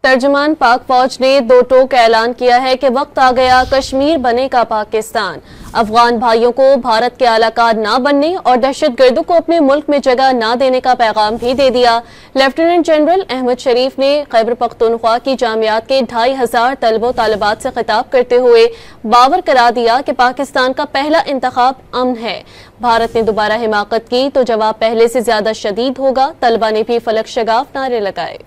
तर्जुमान पाक फौज ने दो टोक ऐलान किया है कि वक्त आ गया कश्मीर बनेगा पाकिस्तान। अफगान भाइयों को भारत के आलाकार ना बनने और दहशतगर्दों को अपने मुल्क में जगह ना देने का पैगाम भी दे दिया। लेफ्टिनेंट जनरल अहमद शरीफ ने खैबर पख्तूनख्वा की जामियात के 2500 तलबो तालिबात से खिताब करते हुए बावर करा दिया कि पाकिस्तान का पहला इंतखाब अमन है। भारत ने दोबारा हिमाकत की तो जवाब पहले से ज्यादा शदीद होगा। तलबा ने भी फलक शगाफ नारे लगाए।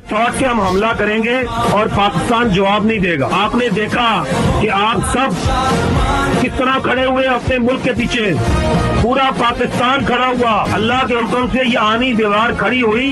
फौज से हम हमला करेंगे और पाकिस्तान जवाब नहीं देगा। आपने देखा कि आप सब किस तरह खड़े हुए अपने मुल्क के पीछे, पूरा पाकिस्तान खड़ा हुआ। अल्लाह के हुक्म से ये आनी दीवार खड़ी हुई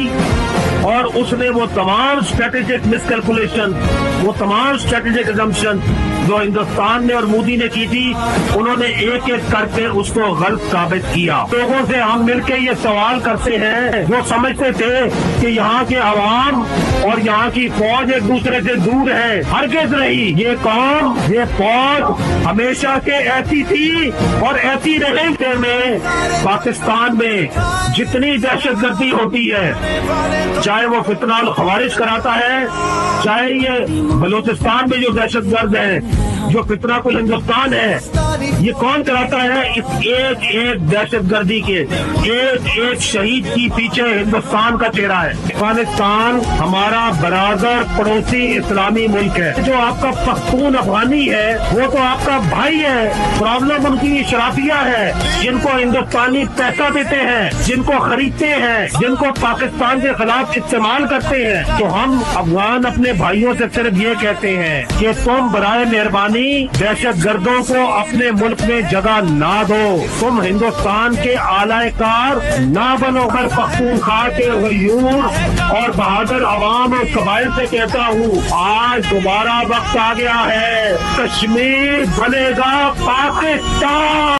और उसने वो तमाम स्ट्रेटेजिक मिसकैलकुलेशन, वो तमाम स्ट्रेटेजिक असम्पशन जो हिंदुस्तान ने और मोदी ने की थी, उन्होंने एक एक करके उसको गलत साबित किया। लोगों से हम मिलकर ये सवाल करते हैं जो समझते थे कि यहाँ के अवाम और यहाँ की फौज एक दूसरे से दूर है, हरगिज़ नहीं। ये कौम, ये फौज हमेशा से ऐसी थी और ऐसी रहेगी। में पाकिस्तान में जितनी दहशतगर्दी होती है, चाहे वो फितना खवारिज कराता है, चाहे ये बलूचिस्तान में जो दहशतगर्द है, जो फितना को हिंदुस्तान है, ये कौन कराता है? इस एक एक दहशतगर्दी के एक एक शहीद की पीछे हिंदुस्तान का चेहरा है। अफगानिस्तान हमारा बराबर पड़ोसी इस्लामी मुल्क है। जो आपका पख्तून अफगानी है वो तो आपका भाई है। प्रॉब्लम उनकी शराफिया है, जिनको हिंदुस्तानी पैसा देते हैं, जिनको खरीदते हैं, जिनको पाकिस्तान के खिलाफ इस्तेमाल करते हैं। तो हम अफगान अपने भाइयों से सिर्फ ये कहते हैं कि तुम बराए मेहरबानी दहशतगर्दों को अपने मुल्क में जगह ना दो। तुम हिंदुस्तान के आलाकार ना बनो। हर पख्तूनख्वा के गयूर और बहादुर अवाम और कबाइल से कहता हूँ, आज दोबारा वक्त आ गया है, कश्मीर बनेगा पाकिस्तान।